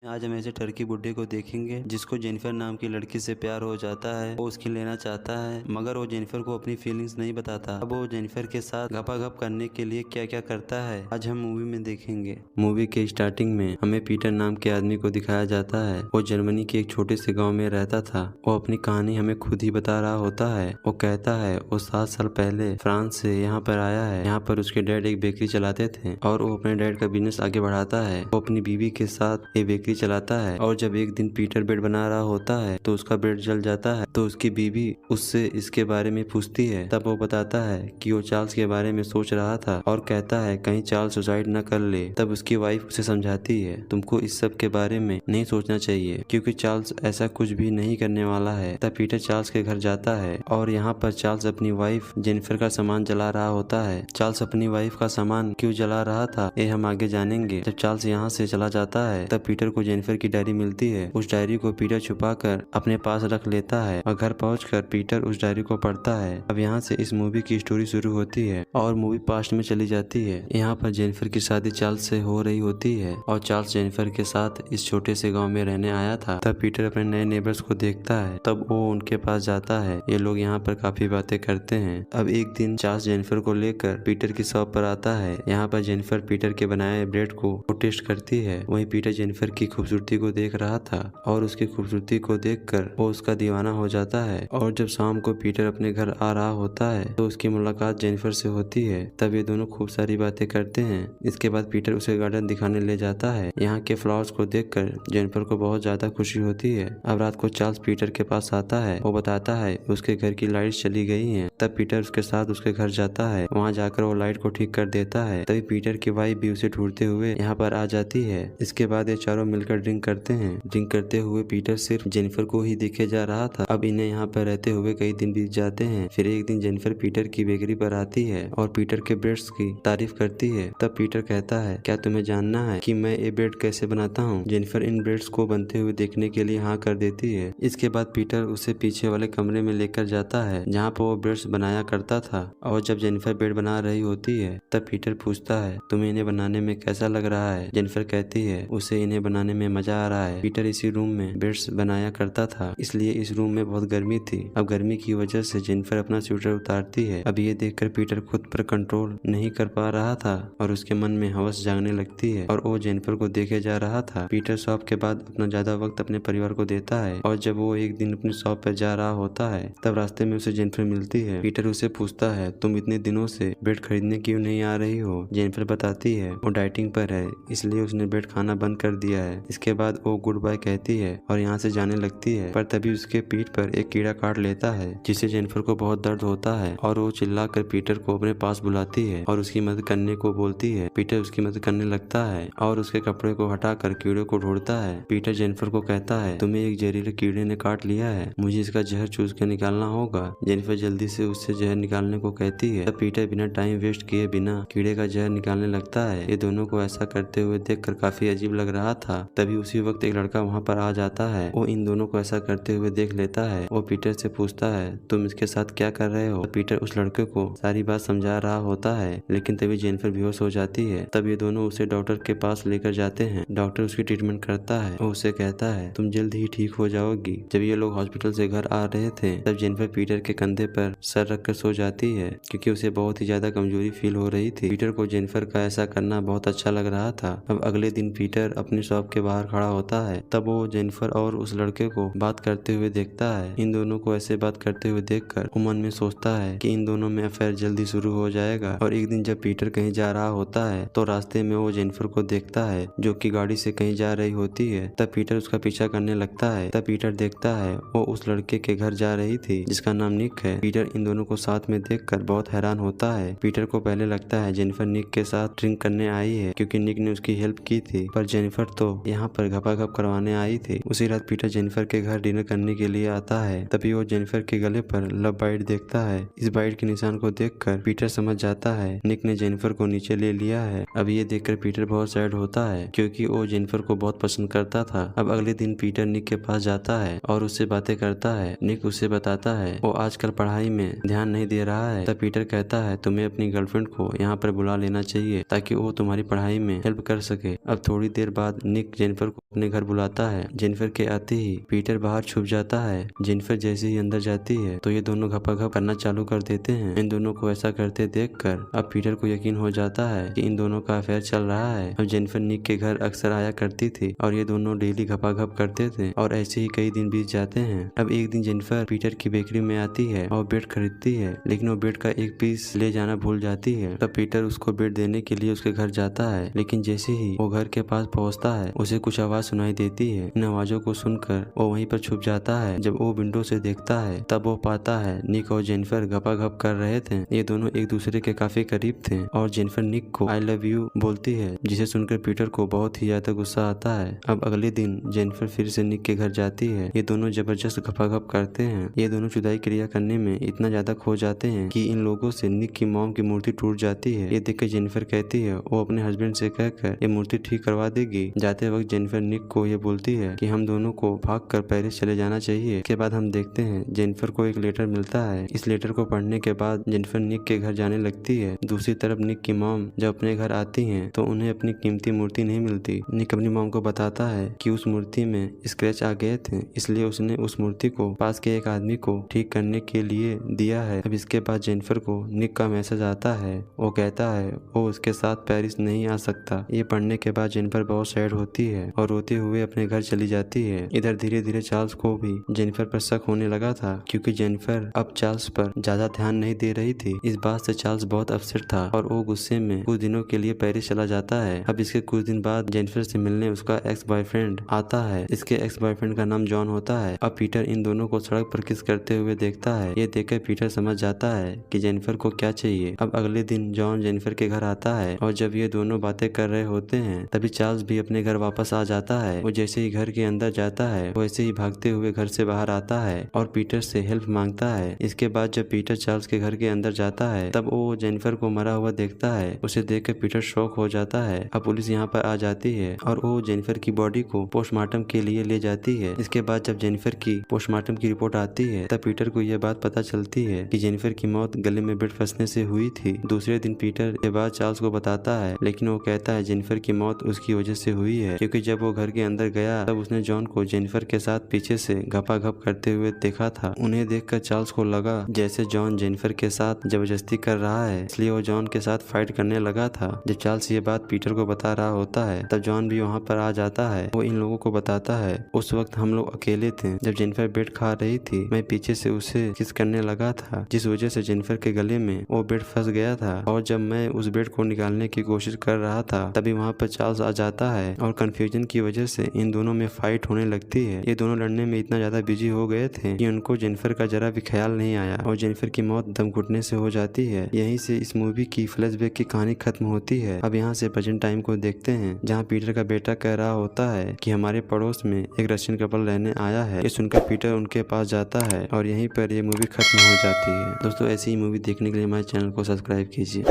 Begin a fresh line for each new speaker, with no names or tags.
आज हम ऐसे टर्की बुड्ढे को देखेंगे जिसको जेनिफर नाम की लड़की से प्यार हो जाता है। वो उसकी लेना चाहता है मगर वो जेनिफर को अपनी फीलिंग्स नहीं बताता। अब वो जेनिफर के साथ गपागप करने के लिए क्या क्या करता है आज हम मूवी में देखेंगे। मूवी के स्टार्टिंग में हमें पीटर नाम के आदमी को दिखाया जाता है। वो जर्मनी के एक छोटे से गाँव में रहता था। वो अपनी कहानी हमें खुद ही बता रहा होता है। वो कहता है वो 7 साल पहले फ्रांस से यहाँ पर आया है। यहाँ पर उसके डैड एक बेकरी चलाते थे और वो अपने डैड का बिजनेस आगे बढ़ाता है। वो अपनी बीवी के साथ एक बेकरी चलाता है और जब एक दिन पीटर ब्रेड बना रहा होता है तो उसका ब्रेड जल जाता है। तो उसकी बीवी उससे इसके बारे में पूछती है। तब वो बताता है कि वो चार्ल्स के बारे में सोच रहा था और कहता है कहीं चार्ल्स सुसाइड न कर ले। तब उसकी वाइफ उसे समझाती है तुमको इस सब के बारे में नहीं सोचना चाहिए क्योंकि चार्ल्स ऐसा कुछ भी नहीं करने वाला है। तब पीटर चार्ल्स के घर जाता है और यहाँ पर चार्ल्स अपनी वाइफ जेनिफर का सामान जला रहा होता है। चार्ल्स अपनी वाइफ का सामान क्यों जला रहा था ये हम आगे जानेंगे। जब चार्ल्स यहाँ से चला जाता है तब पीटर को जेनिफर की डायरी मिलती है। उस डायरी को पीटर छुपाकर अपने पास रख लेता है और घर पहुंचकर पीटर उस डायरी को पढ़ता है। अब यहाँ से इस मूवी की स्टोरी शुरू होती है और मूवी पास्ट में चली जाती है। यहाँ पर जेनिफर की शादी चार्ल्स से हो रही होती है और चार्ल्स जेनिफर के साथ इस छोटे से गाँव में रहने आया था। तब पीटर अपने नए नेबर्स को देखता है। तब वो उनके पास जाता है। ये लोग यहाँ पर काफी बातें करते हैं। अब एक दिन चार्ल्स जेनिफर को लेकर पीटर की शॉप पर आता है। यहाँ पर जेनिफर पीटर के बनाए ब्रेड को टेस्ट करती है। वहीं पीटर जेनिफर की खूबसूरती को देख रहा था और उसकी खूबसूरती को देखकर वो उसका दीवाना हो जाता है। और जब शाम को पीटर अपने घर आ रहा होता है तो उसकी मुलाकात जेनिफर से होती है। तब ये दोनों खूब सारी बातें करते हैं। इसके बाद पीटर उसे गार्डन दिखाने ले जाता है। यहाँ के फ्लावर्स को देखकर जेनिफर को बहुत ज्यादा खुशी होती है। अब रात को चार्ल्स पीटर के पास आता है। वो बताता है उसके घर की लाइट्स चली गई हैं। तब पीटर उसके साथ उसके घर जाता है। वहाँ जाकर वो लाइट को ठीक कर देता है। तभी पीटर की वाइफ भी उसे ढूंढते हुए यहाँ पर आ जाती है। इसके बाद ये चारों मिलकर ड्रिंक करते हैं। ड्रिंक करते हुए पीटर सिर्फ जेनिफर को ही देखे जा रहा था। अब इन्हें यहाँ पर रहते हुए कई दिन बीत जाते हैं। फिर एक दिन जेनिफर पीटर की बेकरी पर आती है और पीटर के ब्रेड्स की तारीफ करती है। तब पीटर कहता है क्या तुम्हें जानना है कि मैं ये ब्रेड कैसे बनाता हूँ। जेनिफर इन ब्रेड्स को बनते हुए देखने के लिए हाँ कर देती है। इसके बाद पीटर उसे पीछे वाले कमरे में लेकर जाता है जहाँ पर वो ब्रेड्स बनाया करता था। और जब जेनिफर ब्रेड बना रही होती है तब पीटर पूछता है तुम्हें इन्हें बनाने में कैसा लग रहा है। जेनिफर कहती है उसे इन्हें बनाने में मजा आ रहा है। पीटर इसी रूम में ब्रेड्स बनाया करता था इसलिए इस रूम में बहुत गर्मी थी। अब गर्मी की वजह से जेनिफर अपना स्वेटर उतारती है। अब ये देखकर पीटर खुद पर कंट्रोल नहीं कर पा रहा था और उसके मन में हवस जागने लगती है और वो जेनिफर को देखे जा रहा था। पीटर शॉप के बाद अपना ज्यादा वक्त अपने परिवार को देता है और जब वो एक दिन अपनी शॉप पर जा रहा होता है तब रास्ते में उसे जेनिफर मिलती है। पीटर उसे पूछता है तुम इतने दिनों से ब्रेड खरीदने क्यों नहीं आ रही हो। जेनिफर बताती है वो डाइटिंग पर है इसलिए उसने ब्रेड खाना बंद कर दिया है। इसके बाद वो गुड बाय कहती है और यहाँ से जाने लगती है। पर तभी उसके पीठ पर एक कीड़ा काट लेता है जिससे जेनिफर को बहुत दर्द होता है और वो चिल्लाकर पीटर को अपने पास बुलाती है और उसकी मदद करने को बोलती है। पीटर उसकी मदद करने लगता है और उसके कपड़े को हटाकर कीड़े को ढूंढता है। पीटर जेनिफर को कहता है तुम्हें एक जहरीले कीड़े ने काट लिया है, मुझे इसका जहर चूस कर निकालना होगा। जेनिफर जल्दी से उससे जहर निकालने को कहती है। तब पीटर बिना टाइम वेस्ट किए बिना कीड़े का जहर निकालने लगता है। ये दोनों को ऐसा करते हुए देखकर काफी अजीब लग रहा था। तभी उसी वक्त एक लड़का वहाँ पर आ जाता है। वो इन दोनों को ऐसा करते हुए देख लेता है। वो पीटर से पूछता है तुम इसके साथ क्या कर रहे हो। पीटर उस लड़के को सारी बात समझा रहा होता है लेकिन तभी जेनिफर बेहोश हो जाती है। तब ये दोनों उसे डॉक्टर के पास लेकर जाते हैं। डॉक्टर उसकी ट्रीटमेंट करता है। वो उसे कहता है तुम जल्द ही ठीक हो जाओगी। जब ये लोग हॉस्पिटल से घर आ रहे थे तब जेनिफर पीटर के कंधे पर सर रखकर सो जाती है क्योंकि उसे बहुत ही ज्यादा कमजोरी फील हो रही थी। पीटर को जेनिफर का ऐसा करना बहुत अच्छा लग रहा था। अब अगले दिन पीटर अपनी शॉप के बाहर खड़ा होता है। तब वो जेनिफर और उस लड़के को बात करते हुए देखता है। इन दोनों को ऐसे बात करते हुए देखकर वो मन में सोचता है कि इन दोनों में अफेयर जल्दी शुरू हो जाएगा। और एक दिन जब पीटर कहीं जा रहा होता है तो रास्ते में वो जेनिफर को देखता है जो कि गाड़ी से कहीं जा रही होती है। तब पीटर उसका पीछा करने लगता है। तब पीटर देखता है वो उस लड़के के घर जा रही थी जिसका नाम निक है। पीटर इन दोनों को साथ में देखकर बहुत हैरान होता है। पीटर को पहले लगता है जेनिफर निक के साथ ड्रिंक करने आई है क्योंकि निक ने उसकी हेल्प की थी, पर जेनिफर तो यहाँ पर घपाघप करवाने आई थी। उसी रात पीटर जेनिफर के घर डिनर करने के लिए आता है। तभी वो जेनिफर के गले पर लव बाइट देखता है। इस बाइट के निशान को देखकर पीटर समझ जाता है निक ने जेनिफर को नीचे ले लिया है। अब ये देखकर पीटर बहुत सैड होता है क्योंकि वो जेनिफर को बहुत पसंद करता था। अब अगले दिन पीटर निक के पास जाता है और उससे बातें करता है। निक उसे बताता है वो आजकल पढ़ाई में ध्यान नहीं दे रहा है। तब पीटर कहता है तुम्हें अपनी गर्लफ्रेंड को यहाँ पर बुला लेना चाहिए ताकि वो तुम्हारी पढ़ाई में हेल्प कर सके। अब थोड़ी देर बाद निक निक जेनिफर को अपने घर बुलाता है। जेनिफर के आते ही पीटर बाहर छुप जाता है। जेनिफर जैसे ही अंदर जाती है तो ये दोनों घपाघप करना चालू कर देते हैं। इन दोनों को ऐसा करते देखकर अब पीटर को यकीन हो जाता है कि इन दोनों का अफेयर चल रहा है। अब जेनिफर निक के घर अक्सर आया करती थी और ये दोनों डेली घपाघप करते थे और ऐसे ही कई दिन बीत जाते हैं। अब एक दिन जेनिफर पीटर की बेकरी में आती है और ब्रेड खरीदती है, लेकिन वो ब्रेड का एक पीस ले जाना भूल जाती है। तब पीटर उसको ब्रेड देने के लिए उसके घर जाता है, लेकिन जैसे ही वो घर के पास पहुंचता है उसे कुछ आवाज सुनाई देती है। इन आवाजों को सुनकर वो वहीं पर छुप जाता है। जब वो विंडो से देखता है तब वो पाता है निक और जेनिफर घपाघप कर रहे थे। ये दोनों एक दूसरे के काफी करीब थे और जेनिफर निक को आई लव यू बोलती है, जिसे सुनकर पीटर को बहुत ही ज्यादा गुस्सा आता है। अब अगले दिन जेनिफर फिर से निक के घर जाती है। ये दोनों जबरदस्त घपाघप करते हैं। ये दोनों जुदाई क्रिया करने में इतना ज्यादा खो जाते हैं कि इन लोगों से निक की मॉम की मूर्ति टूट जाती है। ये देखकर जेनिफर कहती है वो अपने हस्बैंड से कहकर ये मूर्ति ठीक करवा देगी। जाते वक्त जेनिफर निक को ये बोलती है कि हम दोनों को भागकर पेरिस चले जाना चाहिए। इसके बाद हम देखते हैं जेनिफर को एक लेटर मिलता है। इस लेटर को पढ़ने के बाद जेनिफर निक के घर जाने लगती है। दूसरी तरफ निक की मॉम जब अपने घर आती हैं तो उन्हें अपनी कीमती मूर्ति नहीं मिलती। निक अपनी मॉम को बताता है कि उस मूर्ति में स्क्रैच आ गए थे, इसलिए उसने उस मूर्ति को पास के एक आदमी को ठीक करने के लिए दिया है। अब इसके बाद जेनिफर को निक का मैसेज आता है। वो कहता है वो उसके साथ पेरिस नहीं आ सकता। ये पढ़ने के बाद जेनिफर बहुत सैड होती है और रोते हुए अपने घर चली जाती है। इधर धीरे धीरे चार्ल्स को भी जेनिफर पर शक होने लगा था, क्योंकि जेनिफर अब चार्ल्स पर ज्यादा ध्यान नहीं दे रही थी। इस बात से चार्ल्स बहुत अपसेट था और वो गुस्से में कुछ दिनों के लिए पेरिस चला जाता है। अब इसके कुछ दिन बाद जेनिफर से मिलने उसका एक्स बॉयफ्रेंड आता है। इसके एक्स बॉयफ्रेंड का नाम जॉन होता है। अब पीटर इन दोनों को सड़क पर किस करते हुए देखता है। ये देखकर पीटर समझ जाता है कि जेनिफर को क्या चाहिए। अब अगले दिन जॉन जेनिफर के घर आता है और जब ये दोनों बातें कर रहे होते हैं तभी चार्ल्स भी अपने घर वापस आ जाता है। वो जैसे ही घर के अंदर जाता है वैसे ही भागते हुए घर से बाहर आता है और पीटर से हेल्प मांगता है। इसके बाद जब पीटर चार्ल्स के घर के अंदर जाता है तब वो जेनिफर को मरा हुआ देखता है। उसे देखकर पीटर शॉक हो जाता है। अब पुलिस यहाँ पर आ जाती है और वो जेनिफर की बॉडी को पोस्टमार्टम के लिए ले जाती है। इसके बाद जब जेनिफर की पोस्टमार्टम की रिपोर्ट आती है तब पीटर को यह बात पता चलती है कि जेनिफर की मौत गले में ब्लेड फंसने से हुई थी। दूसरे दिन पीटर ये बात चार्ल्स को बताता है, लेकिन वो कहता है जेनिफर की मौत उसकी वजह से हुई है, क्योंकि जब वो घर के अंदर गया तब उसने जॉन को जेनिफर के साथ पीछे से घपाघप करते हुए देखा था। उन्हें देखकर चार्ल्स को लगा जैसे जॉन जेनिफर के साथ जबरदस्ती कर रहा है, इसलिए वो जॉन के साथ फाइट करने लगा था। जब चार्ल्स ये बात पीटर को बता रहा होता है तब जॉन भी वहाँ पर आ जाता है। वो इन लोगों को बताता है उस वक्त हम लोग अकेले थे। जब जेनिफर ब्रेड खा रही थी मैं पीछे से उसे किस करने लगा था, जिस वजह से जेनिफर के गले में वो ब्रेड फंस गया था और जब मैं उस ब्रेड को निकालने की कोशिश कर रहा था तभी वहाँ पर चार्ल्स आ जाता है और कंफ्यूजन की वजह से इन दोनों में फाइट होने लगती है। ये दोनों लड़ने में इतना ज्यादा बिजी हो गए थे कि उनको जेनिफर का जरा भी ख्याल नहीं आया और जेनिफर की मौत दम घुटने से हो जाती है। यहीं से इस मूवी की फ्लैशबैक की कहानी खत्म होती है। अब यहाँ से प्रेजेंट टाइम को देखते हैं, जहाँ पीटर का बेटा कह रहा होता है कि हमारे पड़ोस में एक रशियन कपल रहने आया है। ये सुनकर पीटर उनके पास जाता है और यहीं पर ये मूवी खत्म हो जाती है। दोस्तों ऐसी ही मूवी देखने के लिए हमारे चैनल को सब्सक्राइब कीजिए।